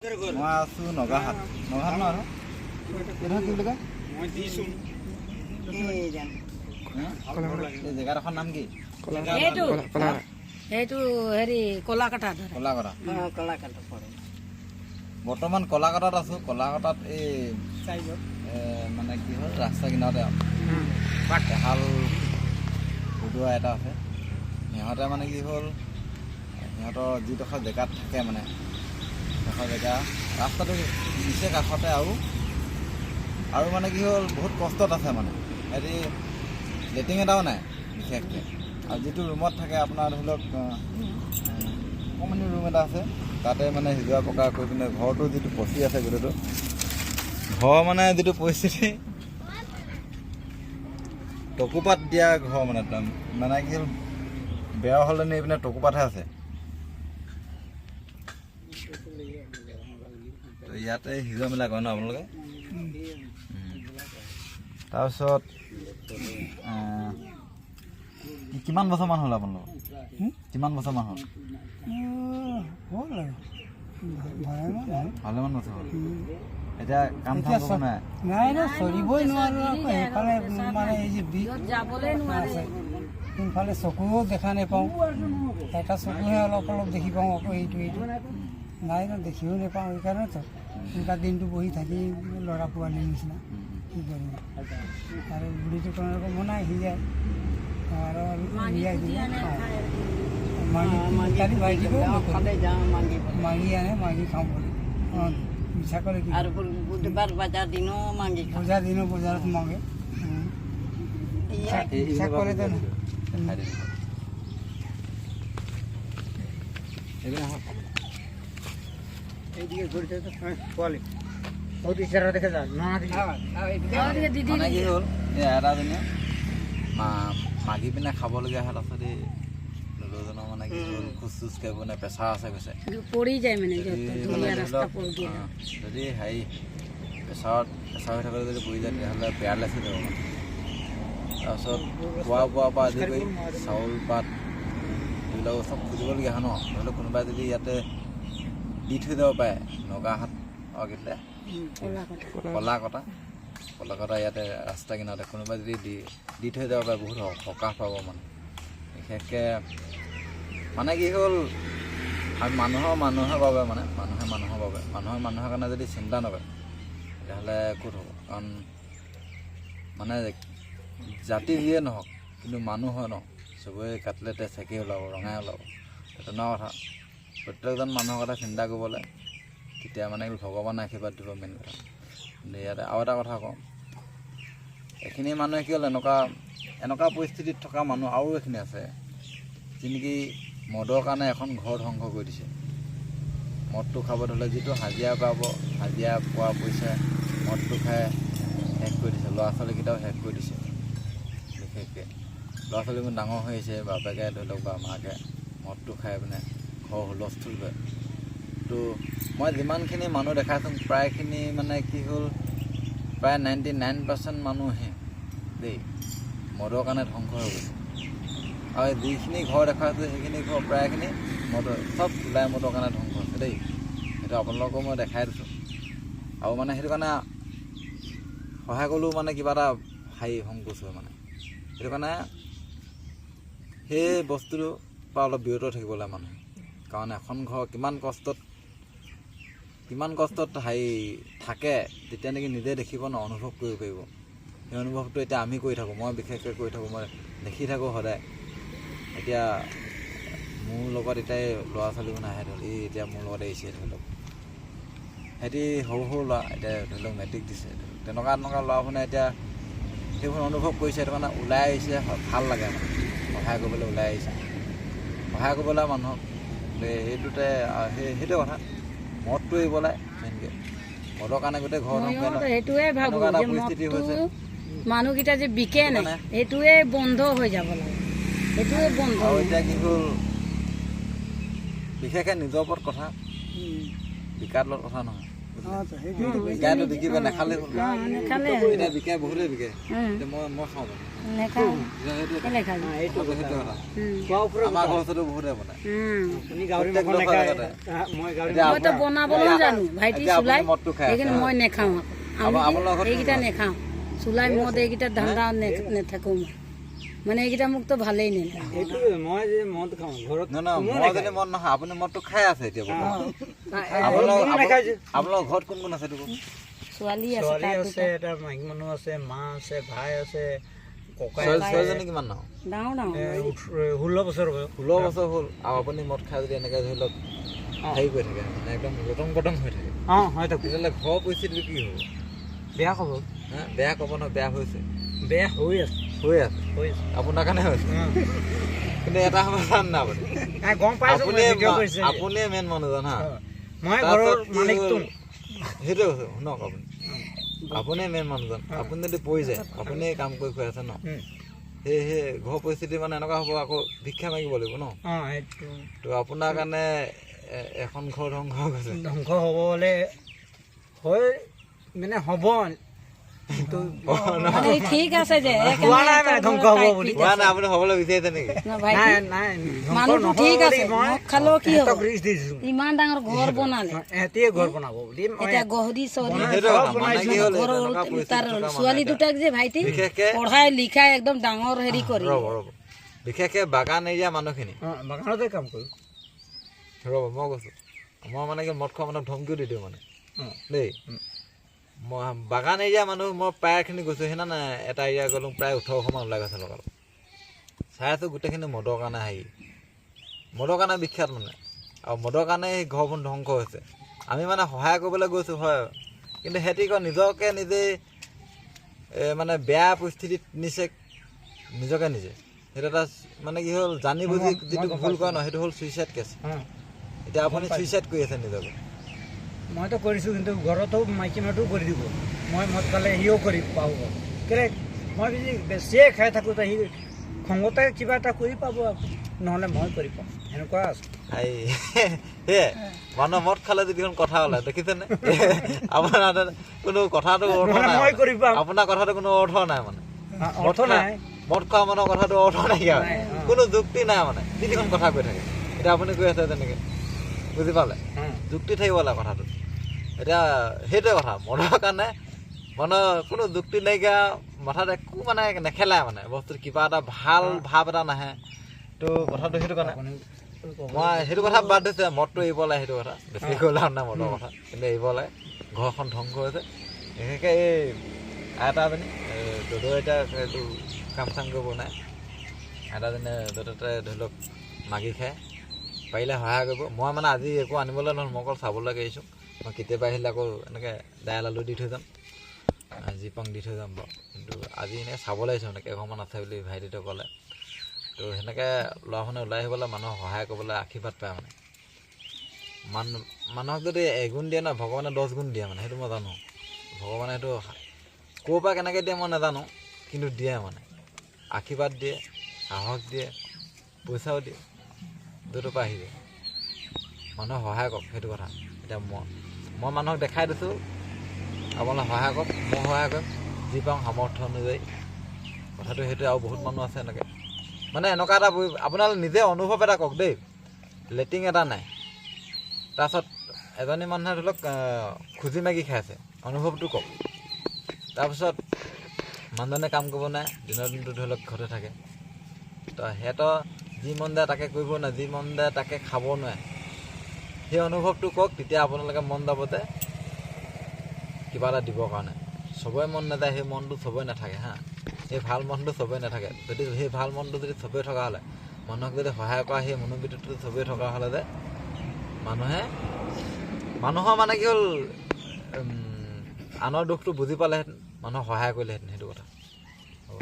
মই আছো নগাহাট নগাহাট ন আৰু এইটো কি বুলি কয় এই জেগাডোখৰ নাম কি সেইটো হেৰি কলাকাটা কলাকটা বৰ্তমান কলাকটাত আছো কলাকটাত এই মানে কি হ'ল ৰাস্তা কিনাৰতে এহাল উদোৱা এটা আছে সিহঁতে মানে কি হ'ল সিহঁতৰ যিডোখৰ জেগাত থাকে মানে জেগা ৰাস্তাটো নিচে কাষতে আৰু মানে কি হ'ল বহুত কষ্টত আছে মানে হেৰি লেট্ৰিন এটাও নাই বিশেষকৈ আৰু যিটো ৰুমত থাকে আপোনাৰ ধৰি লওক অকণমানি ৰুম এটা আছে তাতে মানে সিজোৱা পকা কৰি পিনে ঘৰটো যিটো পচি আছে গোটেইটো ঘৰ মানে যিটো পৰিস্থিতি টকুপাত দিয়া ঘৰ মানে কি হ'ল বেয়া হ'লে নি পিনে টকুপাতহে আছে ইয়াতে সিজোৱা মেলা কৰে ন আপোনালোকে তাৰপিছত কিমান বছৰমান হ'ল আপোনালোকৰ কিমান বছৰমান হ'ল ভালেমান বছৰ হ'ল এতিয়া কাম চাম কৰিব নাই চলিবই নোৱাৰো সেইফালে মানে এই যে যাবলৈ নোৱাৰে কোনফালে চকুও দেখা নাপাওঁ এটা চকুহে অলপ দেখি পাওঁ আকৌ এইটো নাই দেখিও নাপাওঁ সেইকাৰণেতো এনেকুৱা দিনটো বহি থাকি ল'ৰা পোৱালিৰ নিচিনা কি কৰিম আৰু বুঢ়ীটো কোনোৰকম বনাই সিজাই আৰু উলিয়াই দিলে মাগি আনে মাগি খাওঁ বুলি অঁ মিছা কৰে কি বজাৰ দিনো মাগি বজাৰত মাগে মিছা কৰেতো মানে কি হ'ল এই এটাজনীয়ে মাগি পিনে খাবলগীয়া হ'ল তাৰপিছত এই ল'ৰাজনৰ মানে কি হ'ল খোজ চোজ কৰিব নে প্ৰেছাৰ আছে কৈছে পৰি যায় মানে যদি হেৰি প্ৰেছাৰ হৈ থাকোঁতে যদি পৰি যায় তেতিয়াহ'লে পেৰালাইছ হৈ যাব মানে তাৰপিছত খোৱা বোৱাৰ পৰা আদি কৰি চাউল পাত এইবিলাক চব খুজিবলগীয়া হয় ন ধৰি লওক কোনোবাই যদি ইয়াতে দি থৈ যাব পাৰে নগাহাট আগতে কলাকটা ইয়াতে ৰাস্তা কিনাৰতে কোনোবাই যদি দি থৈ যাব পাৰে বহুত সকাহ পাব মানে বিশেষকৈ মানে কি হ'ল আৰু মানুহৰ বাবে মানে মানুহৰ কাৰণে যদি চিন্তা নকৰে তেতিয়াহ'লে ক'ত হ'ব কাৰণ মানে জাতি যিয়ে নহওক কিন্তু মানুহ হয় ন চবৰে কাটলেতে চেকি ওলাব ৰঙাই ওলাব তেনেকুৱা কথা প্ৰত্যেকজন মানুহৰ কথা চিন্তা কৰিবলৈ তেতিয়া মানে ভগৱানে আশীৰ্বাদ দিব মেইন কথা কিন্তু ইয়াতে আৰু এটা কথা কওঁ এইখিনি মানুহে কি হ'ল এনেকুৱা পৰিস্থিতিত থকা মানুহ আৰু এইখিনি আছে যি নেকি মদৰ কাৰণে এখন ঘৰ ধ্বংস কৰি দিছে মদটো খাব ধৰিলে যিটো হাজিৰা পাব হাজিৰা পোৱা পইচা মদটো খাই শেষ কৰি দিছে ল'ৰা ছোৱালীকেইটাও শেষ কৰি দিছে বিশেষকৈ ল'ৰা ছোৱালীবোৰ ডাঙৰ হৈ আহিছে বাপেকে ধৰি লওক বা মাকে মদটো খাই পিনে ঘৰ হুলস্থুল হয় তো মই যিমানখিনি মানুহ দেখাইছোঁ প্ৰায়খিনি মানে কি হ'ল প্ৰায় 99% মানুহে দেই মদৰ কাৰণে ধ্বংস হৈ গৈছে আৰু যিখিনি ঘৰ দেখাইছোঁ সেইখিনি ঘৰ প্ৰায়খিনি চব ওলাই মদৰ কাৰণে ধ্বংস হৈছে দেই সেইটো আপোনালোকক মই দেখাই দিছোঁ আৰু মানে সেইটো কাৰণে সহায় কৰিলেও মানে কিবা এটা সংকোচ হয় মানে সেইটো কাৰণে সেই বস্তুটোৰ পৰা অলপ বিৰত থাকিব লাগে মানুহে কাৰণ এখন ঘৰ কিমান কষ্টত থাকে তেতিয়া নেকি নিজে দেখিব ন অনুভৱ কৰিব পাৰিব সেই অনুভৱটো এতিয়া আমি কৰি থাকোঁ মই বিশেষকৈ কৰি থাকোঁ মই দেখি থাকোঁ সদায় এতিয়া মোৰ লগত এতিয়া ল'ৰা ছোৱালীবোৰ নাহে ধৰি লওক এতিয়া মোৰ লগত আহিছে ধৰি লওক সিহঁতি সৰু ল'ৰা এতিয়া ধৰি লওক মেট্ৰিক দিছে তেনেকুৱা ল'ৰাবোৰে এতিয়া সেইবোৰ অনুভৱ কৰিছে সেইটো কাৰণে ওলাই আহিছে ভাল লাগে মানে সহায় কৰিবলৈ ওলাই আহিছে সহায় কৰিবলৈ মানুহক সেইটোতে সেইটোৱে কথা মদটো এৰিব লাগে মেইনকৈ মদৰ কাৰণে গোটেই ঘৰ সেইটোৱে ভাবোঁ পৰিস্থিতি হৈছে মানুহকেইটা যে বিকে নাই সেইটোৱে বন্ধ হৈ যাব লাগে সেইটোৱে বন্ধ আৰু এতিয়া কি হ'ল বিশেষকৈ নিজৰ ওপৰত কথা বিকাৰ লগত কথা নহয় বিকাইটো বিকিব নাখালে হ'ল নেখালে এতিয়া বিকাই বহুতে বিকে এতিয়া মই খাওঁ নেখাওঁ সেইটো কেলে খাবি সেইটো কথা আমাৰ ঘৰ ওচৰতো বহুতে বনায় মইতো বনাবলৈ জানো ভাইটি চুলাই মদটো খাই সেইকাৰণে মই নেখাওঁ আপোনালোকৰ ঘৰত এইকেইটা নেখাওঁ চুলাই মদ এইকেইটা ধান্দা নেথাকোঁ মই মানে এইকেইটা মোকতো ভালেই নেলাগে মই যে মদ খাওঁ ঘৰত মই যদি মদ নাখাওঁ আপুনি মদটো খাই আছে এতিয়া আপোনালোকৰ ঘৰত কোন কোন আছে ছোৱালী আছে তাত দুটা। এটা মাইকী মানুহ আছে মা আছে ভাই আছে ককাই ছোৱালীজনী কিমান ডাঙৰ ডাঙৰ ডাঙৰ 16 বছৰ বয়স 16 বছৰ হ'ল আৰু আপুনি মদ খাই যদি এনেকৈ ধৰি লওক হেৰি কৰি থাকে মানে একদম লটং পটং হৈ থাকে হয় তাক তেতিয়াহ'লে ঘৰৰ পৰিস্থিতিটো কি হ'ব বেয়া খবৰ বেয়া ক'ব নহয় বেয়া হৈছে বেয়া হৈ আছে আপোনাৰ কাৰণে হৈছে কিন্তু এটা সমস্যা না গম পাইছো আপুনিয়ে মেইন মানুহজন হা মই ঘৰৰ মালিকটো সেইটোৱে কৈছোঁ শুনক আপুনিয়ে মেইন মানুহজন আপুনি যদি পৰি যায় আপুনিয়ে কাম কৰি খুৱাই আছে ন সেয়েহে ঘৰ পৰিস্থিতি মানে এনেকুৱা হ'ব আকৌ ভিক্ষা মাগিব লাগিব ন তো আপোনাৰ কাৰণে এখন ঘৰ ধ্বংস হৈ গৈছে ধ্বংস হ'বলৈ হয় মানে হ'ব ঠিক আছে যে আপুনি হ'বলৈ বিচাৰিছে নেকি মানুহটো ঠিক আছে মদ খালেও কি হ'ব ইমান ডাঙৰ ঘৰ বনালে ঘৰ বনাব বুলি এতিয়া গহৰি তাৰ ছোৱালী দুটাক যে ভাইটি পঢ়াই লিখাই একদম ডাঙৰ হেৰি কৰি বিশেষকে বাগান এৰিয়া মানুহখিনি বাগানতে কাম কৰোঁ ৰ'ব মই কৈছোঁ মই মানে কি মদ খোৱা মানুহক ধমকিও দি দিওঁ মানে দেই মই বাগান এৰিয়া মানুহ মই প্ৰায়খিনি গৈছোঁ সেইদিনা এটা এৰিয়া গ'লোঁ প্ৰায় 1800মান ওলাই গৈছে লগালগ চাই আছোঁ গোটেইখিনি মদৰ কাৰণে মদৰ কাৰণে বিখ্যাত মানে আৰু মদৰ কাৰণে সেই ঘৰবোৰ ধ্বংস হৈছে আমি মানে সহায় কৰিবলৈ গৈছোঁ হয় কিন্তু সিহঁতি কয় নিজকে নিজেই মানে বেয়া পৰিস্থিতিত নিছে নিজকে নিজে সেইটো এটা মানে কি হ'ল জানি বুজি যিটো ভুল কৰে ন সেইটো হ'ল ছুইচাইড কেছ এতিয়া আপুনি ছুইচাইড কৰি আছে নিজকে মইতো কৰিছোঁ কিন্তু ঘৰতো মাইকী মানুহটো কৰি দিব মই মদ খালে সিও কৰি পাব কেলে মই যদি বেছিয়ে খাই থাকোঁ সি খঙতে কিবা এটা কৰি পাব নহ'লে মই কৰি পাম সেনেকুৱা আছে সেয়ে মানুহ মদ খালে যদি কথা ওলায় দেখিছেনে আপোনাৰ কোনো কথাটো অৰ্থ নাই আপোনাৰ কথাটো কোনো অৰ্থ নাই মানে অৰ্থ নাই মদ খোৱা মানুহৰ কথাটো অৰ্থ নাইকিয়া কোনো যুক্তি নাই মানে তিনিখন কথা কৈ থাকে এতিয়া আপুনি কৈ আছে তেনেকৈ বুজি পালে যুক্তি থাকিব লাগে কথাটো এতিয়া সেইটোৱে কথা মদৰ কাৰণে মানুহৰ কোনো যুক্তি নাইকিয়া মাথাত একো মানে নেখেলায় মানে বস্তুটো কিবা এটা ভাল ভাৱ এটা নাহে তো কথাটো সেইটো কাৰণে মই সেইটো কথা বাদ দিছে মদটো এৰিব লাগে সেইটো কথা বেছি ক'লে নাই মদৰ কথা কিন্তু এৰিব লাগে ঘৰখন ধ্বংস হৈছে বিশেষকৈ এই আইতাজনী দদৌ এতিয়া এইটো কাম চাম কৰিব নাই আইতাজনীয়ে য'তে ধৰি লওক মাগি খায় পাৰিলে সহায় কৰিব মই মানে আজি একো আনিবলৈ নহ'ল মই অকল চাবলৈকে আহিছোঁ মই কেতিয়াবা আহিলে আকৌ এনেকৈ দাইল আলু দি থৈ যাম জিপং দি থৈ যাম বাৰু কিন্তু আজি এনেকৈ চাবলৈ আহিছোঁ মানে কেইঘৰমান আছে বুলি ভাইটিটো ক'লে তো সেনেকৈ ল'ৰাখনে ওলাই আহিবলৈ মানুহক সহায় কৰিবলৈ আশীৰ্বাদ পায় মানে মানুহক যদি এগুণ দিয়ে ন ভগৱানে 10 গুণ দিয়ে মানে সেইটো মই জানো ভগৱানে সেইটো ক'ৰ পৰা কেনেকৈ দিয়ে মই নাজানো কিন্তু দিয়ে মানে আশীৰ্বাদ দিয়ে সাহস দিয়ে পইচাও দিয়ে য'ৰ পৰা আহিব মানুহক সহায় কৰক সেইটো কথা এতিয়া মই মানুহক দেখাই দিছোঁ আপোনালোকে সহায় কৰক মই সহায় কৰিম যি পাওঁ সামৰ্থ্য অনুযায়ী কথাটো সেইটোৱে আৰু বহুত মানুহ আছে এনেকৈ মানে এনেকুৱা এটা আপোনালোকে নিজে অনুভৱ এটা কৰক দেই লেট্ৰিন এটা নাই তাৰপাছত এজনী মানুহে ধৰি লওক খুজি মাগি খাই আছে অনুভৱটো কওক তাৰপিছত মানুহজনে কাম কৰিব নাই দিনৰ দিনটো ধৰি লওক ঘৰতে থাকে তো সিহঁতৰ যি মন যায় তাকে কৰিব নোৱাৰে যি মন যায় তাকে খাব নোৱাৰে সেই অনুভৱটো কওক তেতিয়া আপোনালোকে মন যাব যে কিবা এটা দিবৰ কাৰণে চবৰে মন নাযায় সেই মনটো চবৰে নাথাকে হা সেই ভাল মনটো চবৰে নাথাকে যদি সেই ভাল মনটো যদি চবেই থকা হ'লে মানুহক যদি সহায় কৰা সেই মনোবৃত্তিটো চবেই থকা হ'লে যে মানুহৰ মানে কি হ'ল আনৰ দুখটো বুজি পালেহেঁতেন মানুহক সহায় কৰিলেহেঁতেন সেইটো কথা হ'ব